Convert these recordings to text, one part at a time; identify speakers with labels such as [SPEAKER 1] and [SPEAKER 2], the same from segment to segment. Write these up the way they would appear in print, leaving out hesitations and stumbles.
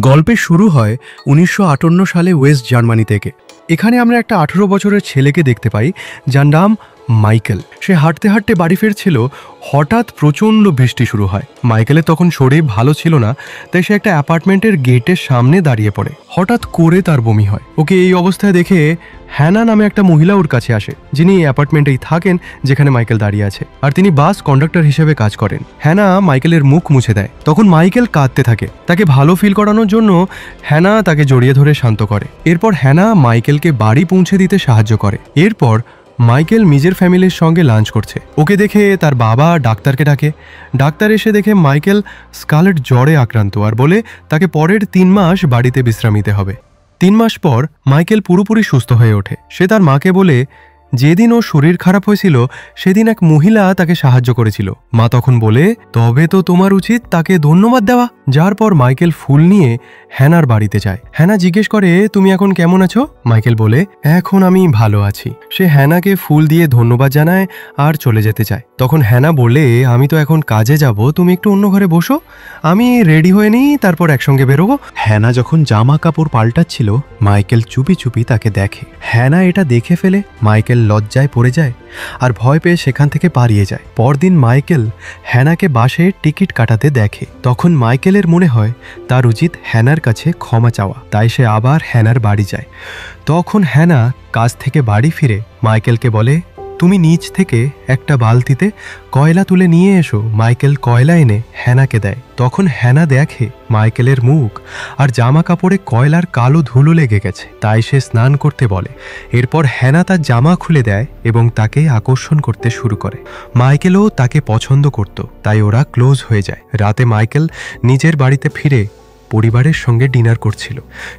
[SPEAKER 1] গল্পের শুরু হয় ১৯৫৮ সালে ওয়েস্ট জার্মানি থেকে। এখানে আমরা একটা ১৮ বছরের ছেলেকে দেখতে পাই, যার নাম মাইকেল। সে হাঁটতে হাঁটতে বাড়ি ফিরছিল, হঠাৎ প্রচণ্ড বৃষ্টি শুরু হয়। মাইকেলের তখন শরীর ভালো ছিল না, তাই সে একটা অ্যাপার্টমেন্টের গেটের সামনে দাঁড়িয়ে পড়ে। হঠাৎ করে তার বমি হয়। ওকে এই অবস্থায় দেখে হ্যানা নামে একটা মহিলা ওর কাছে আসে, যিনি এই অ্যাপার্টমেন্টেই থাকেন যেখানে মাইকেল দাঁড়িয়ে আছে, আর তিনি বাস কন্ডাক্টর হিসেবে কাজ করেন। হ্যানা মাইকেলের মুখ মুছে দেয়। তখন মাইকেল কাঁদতে থাকে। তাকে ভালো ফিল করানোর জন্য হ্যানা তাকে জড়িয়ে ধরে শান্ত করে। এরপর হ্যানা মাইকেলকে বাড়ি পৌঁছে দিতে সাহায্য করে। এরপর মাইকেল নিজের ফ্যামিলির সঙ্গে লাঞ্চ করছে। ওকে দেখে তার বাবা ডাক্তারকে ডাকে। ডাক্তার এসে দেখে মাইকেল স্কারলেট জ্বরে আক্রান্ত, আর বলে তাকে পরের ৩ মাস বাড়িতে বিশ্রাম নিতে হবে। ৩ মাস পর মাইকেল পুরোপুরি সুস্থ হয়ে ওঠে। সে তার মাকে বলে যেদিন ওর শরীর খারাপ হয়েছিল সেদিন এক মহিলা তাকে সাহায্য করেছিল। মা তখন বলে, তবে তো তোমার উচিত তাকে ধন্যবাদ দেওয়া। যার পর মাইকেল ফুল নিয়ে হ্যানার বাড়িতে যায়। হ্যানা জিজ্ঞেস করে, তুমি এখন কেমন আছো? মাইকেল বলে, এখন আমি ভালো আছি। সে হ্যানাকে ফুল দিয়ে ধন্যবাদ জানায় আর চলে যেতে চায়। তখন হ্যানা বলে, আমি তো এখন কাজে যাব, তুমি একটু অন্য ঘরে বসো, আমি রেডি হয়ে নিই, তারপর একসঙ্গে বেরোবো।
[SPEAKER 2] হ্যানা যখন জামা কাপড় পাল্টাচ্ছিল, মাইকেল চুপি চুপি তাকে দেখে। হ্যানা এটা দেখে ফেলে। মাইকেল লজ্জায় পড়ে যায় আর ভয় পেয়ে সেখান থেকে পালিয়ে যায়। পরদিন মাইকেল হ্যানাকে বাসে টিকিট কাটাতে দেখে। তখন মাইকেলের মনে হয় তার উচিত হ্যানার কাছে ক্ষমা চাওয়া, তাই সে আবার হ্যানার বাড়ি যায়। তখন হ্যানা কাজ থেকে বাড়ি ফিরে মাইকেলকে বলে, তুমি নিচ থেকে একটা বালতিতে কয়লা তুলে নিয়ে এসো। মাইকেল কয়লা এনে হ্যানাকে দেয়। তখন হ্যানা দেখে মাইকেলের মুখ আর জামা কাপড়ে কয়লার কালো ধুলো লেগে গেছে, তাই সে স্নান করতে বলে। এরপর হ্যানা তার জামা খুলে দেয় এবং তাকে আকর্ষণ করতে শুরু করে। মাইকেলও তাকে পছন্দ করত, তাই ওরা ক্লোজ হয়ে যায়। রাতে মাইকেল নিজের বাড়িতে ফিরে পরিবারের সঙ্গে ডিনার করছিল।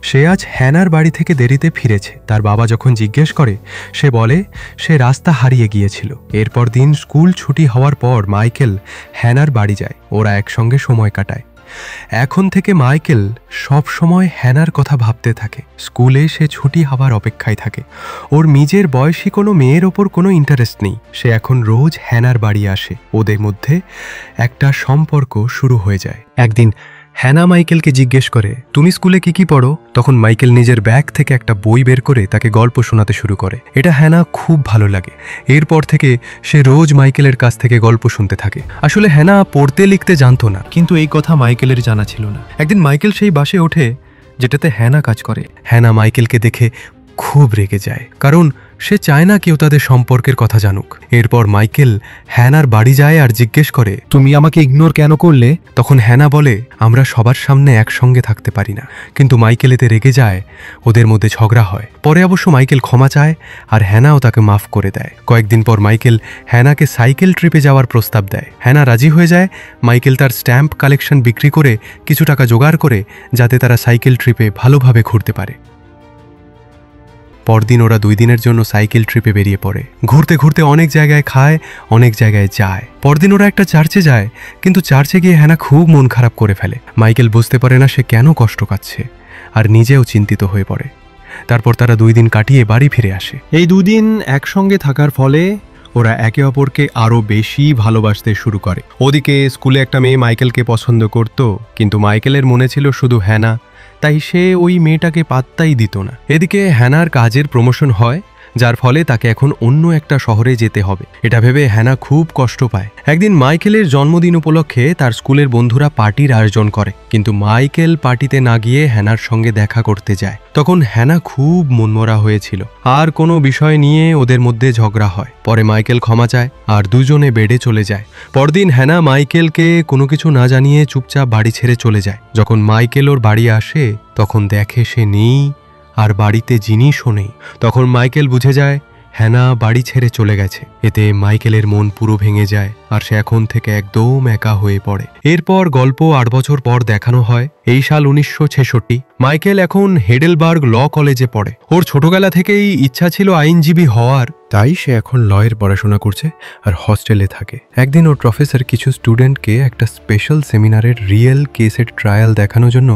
[SPEAKER 2] সে আজ হ্যানার বাড়ি থেকে দেরিতে ফিরেছে। তার বাবা যখন জিজ্ঞেস করে, সে বলে সে রাস্তা হারিয়ে গিয়েছিল। এরপর দিন স্কুল ছুটি হওয়ার পর মাইকেল হ্যানার বাড়ি যায়। ওরা একসঙ্গে সময় কাটায়। এখন থেকে মাইকেল সব সময় হ্যানার কথা ভাবতে থাকে। স্কুলে সে ছুটি হওয়ার অপেক্ষায় থাকে। ওর নিজের বয়সী কোনো মেয়ের ওপর কোনো ইন্টারেস্ট নেই। সে এখন রোজ হ্যানার বাড়ি আসে। ওদের মধ্যে একটা সম্পর্ক শুরু হয়ে যায়। একদিন হ্যানা মাইকেলকে জিজ্ঞেস করে, তুমি স্কুলে কি কি পড়ো? তখন মাইকেল নিজের ব্যাগ থেকে একটা বই বের করে তাকে গল্প শোনাতে শুরু করে। এটা হ্যানা খুব ভালো লাগে। এরপর থেকে সে রোজ মাইকেলের কাছ থেকে গল্প শুনতে থাকে। আসলে হ্যানা পড়তে লিখতে জানতো না, কিন্তু এই কথা মাইকেলের জানা ছিল না। একদিন মাইকেল সেই বাসে ওঠে যেটাতে হ্যানা কাজ করে। হ্যানা মাইকেলকে দেখে খুব রেগে যায়, কারণ সে চায় না কেউ তাদের সম্পর্কের কথা জানুক। এরপর মাইকেল হ্যানার বাড়ি যায় আর জিজ্ঞেস করে, তুমি আমাকে ইগনোর কেন করলে? তখন হ্যানা বলে, আমরা সবার সামনে একসঙ্গে থাকতে পারি না। কিন্তু মাইকেল এতে রেগে যায়। ওদের মধ্যে ঝগড়া হয়। পরে অবশ্য মাইকেল ক্ষমা চায় আর হ্যানাও তাকে মাফ করে দেয়। কয়েকদিন পর মাইকেল হ্যানাকে সাইকেল ট্রিপে যাওয়ার প্রস্তাব দেয়। হ্যানা রাজি হয়ে যায়। মাইকেল তার স্ট্যাম্প কালেকশন বিক্রি করে কিছু টাকা জোগাড় করে, যাতে তারা সাইকেল ট্রিপে ভালোভাবে ঘুরতে পারে। পরদিন ওরা 2 দিনের জন্য সাইকেল ট্রিপে বেরিয়ে পড়ে। ঘুরতে ঘুরতে অনেক জায়গায় খায়, অনেক জায়গায় যায়। পরদিন ওরা একটা চার্চে যায়, কিন্তু চার্চে গিয়ে হ্যানা খুব মন খারাপ করে ফেলে। মাইকেল বুঝতে পারে না সে কেন কষ্ট পাচ্ছে, আর নিজেও চিন্তিত হয়ে পড়ে। তারপর তারা 2 দিন কাটিয়ে বাড়ি ফিরে আসে। এই 2 দিন একসঙ্গে থাকার ফলে ওরা একে অপরকে আরও বেশি ভালোবাসতে শুরু করে। ওদিকে স্কুলে একটা মেয়ে মাইকেলকে পছন্দ করত, কিন্তু মাইকেলের মনে ছিল শুধু হ্যানা, তাই সে ওই মেয়েটাকে পাত্তাই দিত না। এদিকে হ্যানার কাজের প্রমোশন হয়, যার ফলে তাকে এখন অন্য একটা শহরে যেতে হবে। এটা ভেবে হ্যানা খুব কষ্ট পায়। একদিন মাইকেলের জন্মদিন উপলক্ষে তার স্কুলের বন্ধুরা পার্টির আয়োজন করে, কিন্তু মাইকেল পার্টিতে না গিয়ে হ্যানার সঙ্গে দেখা করতে যায়। তখন হ্যানা খুব মনমরা হয়েছিল, আর কোনো বিষয় নিয়ে ওদের মধ্যে ঝগড়া হয়। পরে মাইকেল ক্ষমা চায় আর দুজনে বেডে চলে যায়। পরদিন হ্যানা মাইকেলকে কোনো কিছু না জানিয়ে চুপচাপ বাড়ি ছেড়ে চলে যায়। যখন মাইকেল ওর বাড়ি আসে, তখন দেখে সে নেই আর বাড়িতে জিনিসও নেই। তখন মাইকেল বুঝে যায় হ্যানা বাড়ি ছেড়ে চলে গেছে। এতে মাইকেলের মন পুরো ভেঙে যায় আর সে এখন থেকে একদম একা হয়ে পড়ে। এরপর গল্প 8 বছর পর দেখানো হয়। এই সাল 1966। মাইকেল এখন হেডেলবার্গ ল কলেজে পড়ে। ওর ছোটবেলা থেকেই ইচ্ছা ছিল আইনজীবী হওয়ার, তাই সে এখন লয়ের পড়াশোনা করছে আর হস্টেলে থাকে। একদিন ওর প্রফেসর কিছু স্টুডেন্টকে একটা স্পেশাল সেমিনারের রিয়েল কেসের ট্রায়াল দেখানোর জন্য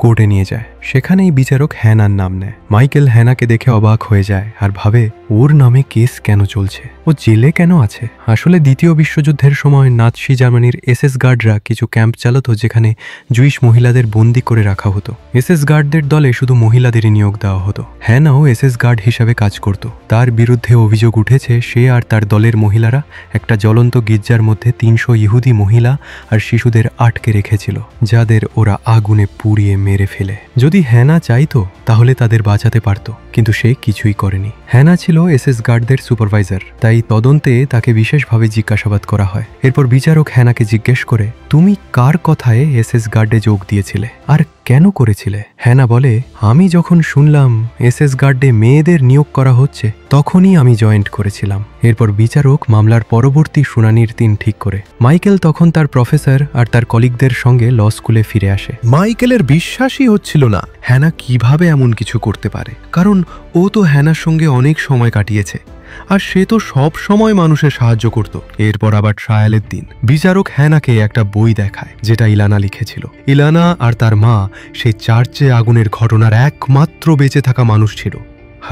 [SPEAKER 2] কোর্টে নিয়ে যায়। সেখানেই বিচারক হ্যানার নাম নেয়। মাইকেল হ্যানাকে দেখে অবাক হয়ে যায় আর ভাবে ওর নামে কেস কেন চলছে, ও জেলে কেন আছে। আসলে দ্বিতীয় বিশ্বযুদ্ধের সময় নাৎসি জার্মানির এসএস গার্ডরা কিছু ক্যাম্প চালাতো যেখানে জুইশ মহিলাদের বন্দি করে রাখা হতো। এসএস গার্ডদের দলে শুধু মহিলাদেরই নিয়োগ দেওয়া হতো। হ্যানাও এসএস গার্ড হিসাবে কাজ করত। তার বিরুদ্ধে অভিযোগ উঠেছে সে আর তার দলের মহিলারা একটা জ্বলন্ত গির্জার মধ্যে 300 ইহুদি মহিলা আর শিশুদের আটকে রেখেছিল, যাদের ওরা আগুনে পুড়িয়ে মেরে ফেলে। যদি হ্যানা চাইতো তাহলে তাদের বাঁচাতে পারত, কিন্তু সে কিছুই করেনি। হ্যানা ছিল এসএস গার্ডদের সুপারভাইজার, তাই তদন্তে তাকে বিশেষভাবে জিজ্ঞাসাবাদ করা হয়। এরপর বিচারক হ্যানাকে জিজ্ঞেস করে, তুমি কার কথায় এসএস গার্ডে যোগ দিয়েছিলে আর কেন করেছিলে? হ্যানা বলে, আমি যখন শুনলাম এসএস গার্ডে মেয়েদের নিয়োগ করা হচ্ছে তখনই আমি জয়েন্ট করেছিলাম। এরপর বিচারক মামলার পরবর্তী শুনানির দিন ঠিক করে। মাইকেল তখন তার প্রফেসর আর তার কলিগদের সঙ্গে ল স্কুলে ফিরে আসে।
[SPEAKER 1] মাইকেলের বিশ্বাসই হচ্ছিল না হ্যানা কিভাবে এমন কিছু করতে পারে, কারণ ও তো হ্যানার সঙ্গে অনেক সময় কাটিয়েছে আর সে তো সব সময় মানুষের সাহায্য করত। এরপর আবার ট্রায়ালের দিন বিচারক হ্যানাকে একটা বই দেখায় যেটা ইলানা লিখেছিল। ইলানা আর তার মা সেই চার্চে আগুনের ঘটনার একমাত্র বেঁচে থাকা মানুষ ছিল,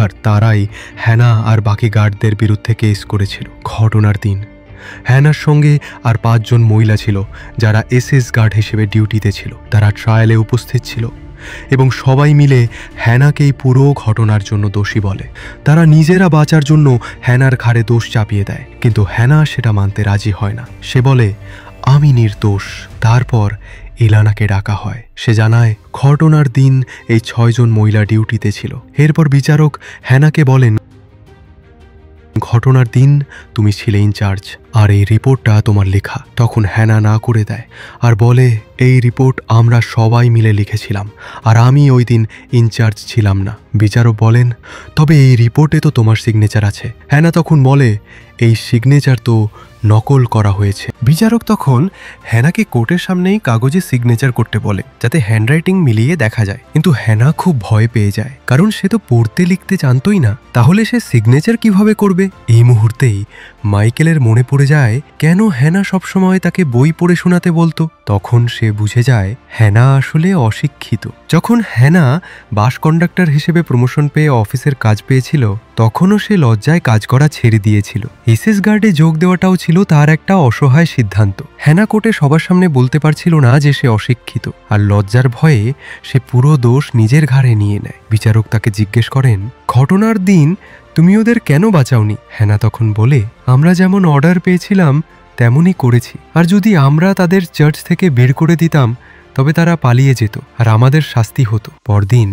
[SPEAKER 1] আর তারাই হ্যানা আর বাকি গার্ডদের বিরুদ্ধে কেস করেছিল। ঘটনার দিন হ্যানার সঙ্গে আর 5 জন মহিলা ছিল যারা এসএস গার্ড হিসেবে ডিউটিতে ছিল। তারা ট্রায়ালে উপস্থিত ছিল এবং সবাই মিলে হ্যানাকেই পুরো ঘটনার জন্য দোষী বলে। তারা নিজেরা বাঁচার জন্য হ্যানার ঘাড়ে দোষ চাপিয়ে দেয়, কিন্তু হ্যানা সেটা মানতে রাজি হয় না। সে বলে, আমি নির্দোষ। তারপর ইলানাকে ডাকা হয়। সে জানায় ঘটনার দিন এই 6 জন মহিলা ডিউটিতে ছিল। এরপর বিচারক হ্যানাকে বলেন, ঘটনার দিন তুমি ছিলে ইনচার্জ আর এই রিপোর্টটা তোমার লেখা। তখন হ্যানা না করে দেয় আর বলে, এই রিপোর্ট আমরা সবাই মিলে লিখেছিলাম আর আমি ওই দিন ইনচার্জ ছিলাম না। বিচারক বলেন, তবে এই রিপোর্টে তো তোমার সিগনেচার আছে। হ্যানা তখন বলে, এই সিগনেচার তো নকল করা হয়েছে। বিচারক তখন হ্যানাকে কোর্টের সামনেই কাগজে সিগনেচার করতে বলে যাতে হ্যান্ডরাইটিং মিলিয়ে দেখা যায়, কিন্তু হ্যানা খুব ভয় পেয়ে যায় কারণ সে তো পড়তে লিখতে জানতোই না। তাহলে সে সিগনেচার কিভাবে করবে? এই মুহূর্তেই মাইকেলের মনে পড়ে যায় কেন হ্যানা সবসময় তাকে বই পড়ে শোনাতে বলতো। তখন সে বুঝে যায় হ্যানা আসলে অশিক্ষিত। যখন হ্যানা বাস কন্ডাক্টর হিসেবে প্রমোশন পেয়ে অফিসের কাজ পেয়েছিল তখনও সে লজ্জায় কাজ করা ছেড়ে দিয়েছিল। এসএস গার্ডে যোগ দেওয়াটাও ছিল তার একটা অসহায় সিদ্ধান্ত। হ্যানা কোর্টে সবার সামনে বলতে পারছিল না যে সে অশিক্ষিত, আর লজ্জার ভয়ে সে পুরো দোষ নিজের ঘাড়ে নিয়ে নেয়। বিচারক তাকে জিজ্ঞেস করেন, ঘটনার দিন তুমি ওদের কেন বাঁচাওনি? হ্যানা তখন বলে, আমরা যেমন অর্ডার পেয়েছিলাম তেমনই করেছি, আর যদি আমরা তাদের চার্চ থেকে বের করে দিতাম তবে তারা পালিয়ে যেত আর আমাদের শাস্তি হতো। পরদিন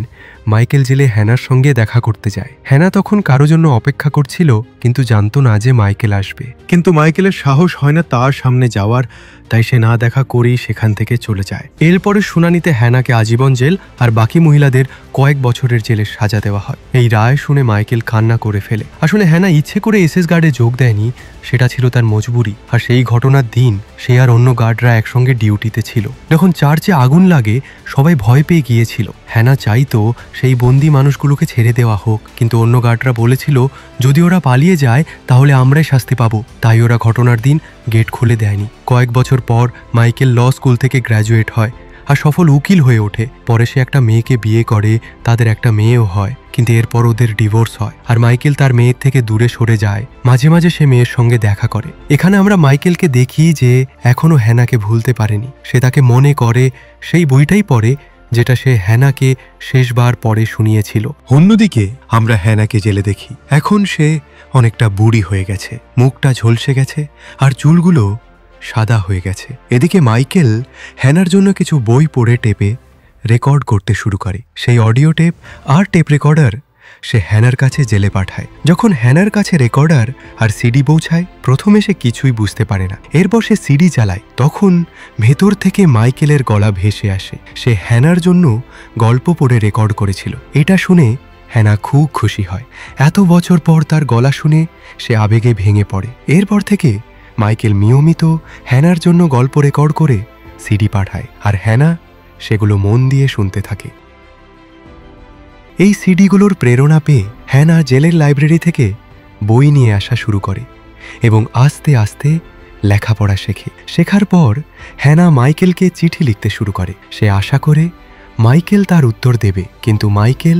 [SPEAKER 1] মাইকেল জেলে হ্যানার সঙ্গে দেখা করতে যায়। হ্যানা তখন কারো জন্য অপেক্ষা করছিল, কিন্তু জানতো না যে মাইকেল আসবে। কিন্তু মাইকেলের সাহস হয় না তার সামনে যাওয়ার, তাই সে না দেখা করেই সেখান থেকে চলে যায়। এরপরে শুনানিতে হ্যানাকে আজীবন জেল আর বাকি মহিলাদের কয়েক বছরের জেলের সাজা দেওয়া হয়। এই রায় শুনে মাইকেল কান্না করে ফেলে। আসলে হ্যানা ইচ্ছে করে এসএস গার্ডে যোগ দেয়নি, সেটা ছিল তার মজবুরি। আর সেই ঘটনার দিন সে আর অন্য গার্ডরা একসঙ্গে ডিউটিতে ছিল। যখন চার্চে আগুন লাগে সবাই ভয় পেয়ে গিয়েছিল। হ্যানা চাইতো সেই বন্দি মানুষগুলোকে ছেড়ে দেওয়া হোক, কিন্তু অন্য গার্ডরা বলেছিল যদি ওরা পালিয়ে যায় তাহলে আমরাই শাস্তি পাবো, তাই ওরা ঘটনার দিন গেট খুলে দেয়নি। কয়েক বছর পর মাইকেল ল স্কুল থেকে গ্র্যাজুয়েট হয় আর সফল উকিল হয়ে ওঠে। পরে সে একটা মেয়েকে বিয়ে করে, তাদের একটা মেয়েও হয়, কিন্তু এরপর ওদের ডিভোর্স হয় আর মাইকেল তার মেয়ের থেকে দূরে সরে যায়। মাঝে মাঝে সে মেয়ের সঙ্গে দেখা করে। এখানে আমরা মাইকেলকে দেখি যে এখনো হ্যানাকে ভুলতে পারেনি। সে তাকে মনে করে সেই বইটাই পড়ে যেটা সে হ্যানাকে শেষবার পরে শুনিয়েছিল। অন্যদিকে আমরা হ্যানাকে জেলে দেখি। এখন সে অনেকটা বুড়ি হয়ে গেছে, মুখটা ঝলসে গেছে আর চুলগুলো সাদা হয়ে গেছে। এদিকে মাইকেল হ্যানার জন্য কিছু বই পড়ে টেপে রেকর্ড করতে শুরু করে। সেই অডিও টেপ আর টেপ রেকর্ডার সে হ্যানার কাছে জেলে পাঠায়। যখন হ্যানার কাছে রেকর্ডার আর সিডি পৌঁছায় প্রথমে সে কিছুই বুঝতে পারে না। এরপর সে সিডি চালায়, তখন ভেতর থেকে মাইকেলের গলা ভেসে আসে। সে হ্যানার জন্য গল্প পড়ে রেকর্ড করেছিল। এটা শুনে হ্যানা খুব খুশি হয়। এত বছর পর তার গলা শুনে সে আবেগে ভেঙে পড়ে। এরপর থেকে মাইকেল নিয়মিত হ্যানার জন্য গল্প রেকর্ড করে সিডি পাঠায় আর হ্যানা সেগুলো মন দিয়ে শুনতে থাকে। এই সিডিগুলোর প্রেরণা পেয়ে হ্যানা জেলের লাইব্রেরি থেকে বই নিয়ে আসা শুরু করে এবং আস্তে আস্তে লেখাপড়া শেখে। শেখার পর হ্যানা মাইকেলকে চিঠি লিখতে শুরু করে। সে আশা করে
[SPEAKER 2] মাইকেল তার উত্তর দেবে, কিন্তু মাইকেল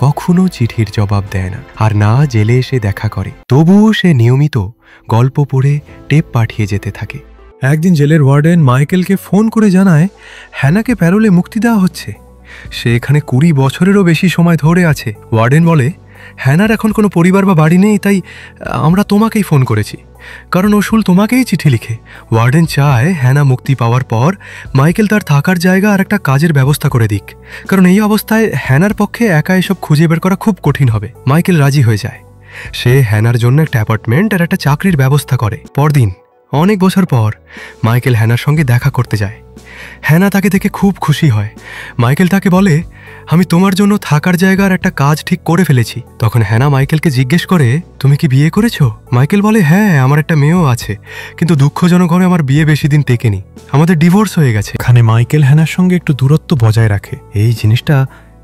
[SPEAKER 2] কখনো চিঠির জবাব দেয় না, আর না জেলে এসে দেখা করে। তবুও সে নিয়মিত গল্প পড়ে টেপ পাঠিয়ে যেতে থাকে।
[SPEAKER 1] একদিন জেলের ওয়ার্ডেন মাইকেলকে ফোন করে জানায় হ্যানাকে প্যারোলে মুক্তি দেওয়া হচ্ছে। সে এখানে 20 বছরেরও বেশি সময় ধরে আছে। ওয়ার্ডেন বলে, হ্যানার এখন কোনো পরিবার বা বাড়ি নেই, তাই আমরা তোমাকেই ফোন করেছি, কারণ অসুল তোমাকেই চিঠি লিখে। ওয়ার্ডেন চায় হ্যানা মুক্তি পাওয়ার পর মাইকেল তার থাকার জায়গা আর একটা কাজের ব্যবস্থা করে দিক, কারণ এই অবস্থায় হ্যানার পক্ষে একা এসব খুঁজে বের করা খুব কঠিন হবে। মাইকেল রাজি হয়ে যায়। সে হ্যানার জন্য একটা অ্যাপার্টমেন্ট আর একটা চাকরির ব্যবস্থা করে। পরদিন অনেক বছর পর মাইকেল হ্যানার সঙ্গে দেখা করতে যায়। হ্যানা তাকে দেখে খুব খুশি হয়। মাইকেল তাকে বলে, আমি তোমার জন্য থাকার জায়গার একটা কাজ ঠিক করে ফেলেছি। তখন হ্যানা মাইকেলকে জিজ্ঞেস করে, তুমি কি বিয়ে করেছো? মাইকেল বলে, হ্যাঁ, আমার একটা মেয়েও আছে, কিন্তু দুঃখজনকভাবে আমার বিয়ে বেশি দিন টেকেনি, আমাদের ডিভোর্স হয়ে গেছে।
[SPEAKER 2] এখানে মাইকেল হ্যানার সঙ্গে একটু দূরত্ব বজায় রাখে।
[SPEAKER 1] এই জিনিসটা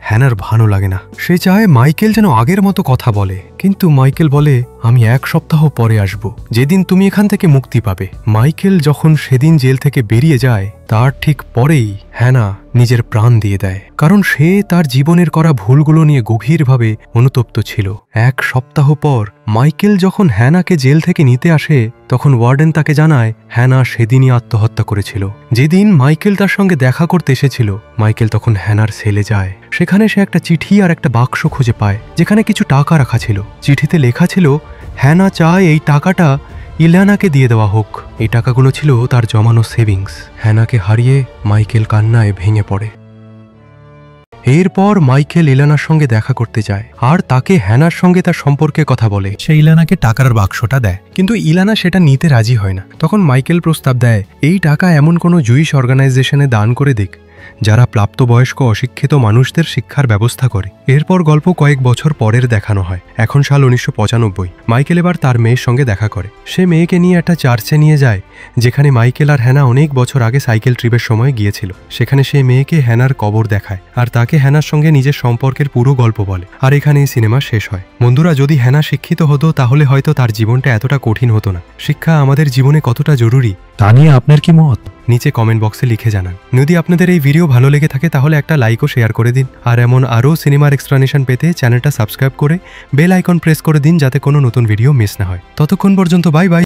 [SPEAKER 1] হ্যানার ভালো লাগে না। সে চায় মাইকেল যেন আগের মতো কথা বলে, কিন্তু মাইকেল বলে, আমি 1 সপ্তাহ পরে আসব, যেদিন তুমি এখান থেকে মুক্তি পাবে। মাইকেল যখন সেদিন জেল থেকে বেরিয়ে যায়, তার ঠিক পরেই হ্যানা নিজের প্রাণ দিয়ে দেয়, কারণ সে তার জীবনের করা ভুলগুলো নিয়ে গভীরভাবে অনুতপ্ত ছিল। 1 সপ্তাহ পর মাইকেল যখন হ্যানাকে জেল থেকে নিতে আসে, তখন ওয়ার্ডেন তাকে জানায় হ্যানা সেদিনই আত্মহত্যা করেছিল। যেদিন মাইকেল তার সঙ্গে দেখা করতে এসেছিল, মাইকেল তখন হ্যানার সেলে যায়। সেখানে সে একটা চিঠি আর একটা বাক্স খুঁজে পায়, যেখানে কিছু টাকা রাখা ছিল। চিঠিতে লেখা ছিল, হ্যানা চায় এই টাকাটা ইলানাকে দিয়ে দেওয়া হোক। এই টাকাগুলো ছিল তার জমানো সেভিংস। হ্যানাকে হারিয়ে মাইকেল কান্নায় ভেঙে পড়ে। এরপর মাইকেল ইলানার সঙ্গে দেখা করতে যায়, আর তাকে হ্যানার সঙ্গে তার সম্পর্কে কথা বলে।
[SPEAKER 2] সে ইলানাকে টাকার বাক্সটা দেয়,
[SPEAKER 1] কিন্তু ইলানা সেটা নিতে রাজি হয় না। তখন মাইকেল প্রস্তাব দেয়, এই টাকা এমন কোনো জুইশ অর্গানাইজেশনে দান করে দিক, যারা প্রাপ্তবয়স্ক অশিক্ষিত মানুষদের শিক্ষার ব্যবস্থা করে। এরপর গল্প কয়েক বছর পরের দেখানো হয়। এখন সাল 1995। মাইকেল এবার তার মেয়ের সঙ্গে দেখা করে। সে মেয়েকে নিয়ে একটা চার্চে নিয়ে যায়, যেখানে মাইকেল আর হ্যানা অনেক বছর আগে সাইকেল ট্রিপের সময় গিয়েছিল। সেখানে সে মেয়েকে হ্যানার কবর দেখায়, আর তাকে হ্যানার সঙ্গে নিজের সম্পর্কের পুরো গল্প বলে। আর এখানেই সিনেমা শেষ হয়। বন্ধুরা, যদি হ্যানা শিক্ষিত হতো, তাহলে হয়তো তার জীবনটা এতটা কঠিন হতো না। শিক্ষা আমাদের জীবনে কতটা জরুরি
[SPEAKER 2] তা নিয়ে আপনার কি মত?
[SPEAKER 1] নিচে কমেন্ট বক্সে লিখে জানান। যদি আপনাদের এই ভিডিও ভালো লেগে থাকে, তাহলে একটা লাইক ও শেয়ার করে দিন। আর এমন আরও সিনেমার এক্সপ্লানেশন পেতে চ্যানেলটা সাবস্ক্রাইব করে বেল আইকন প্রেস করে দিন, যাতে কোনো নতুন ভিডিও মিস না হয়। ততক্ষণ পর্যন্ত বাই বাই।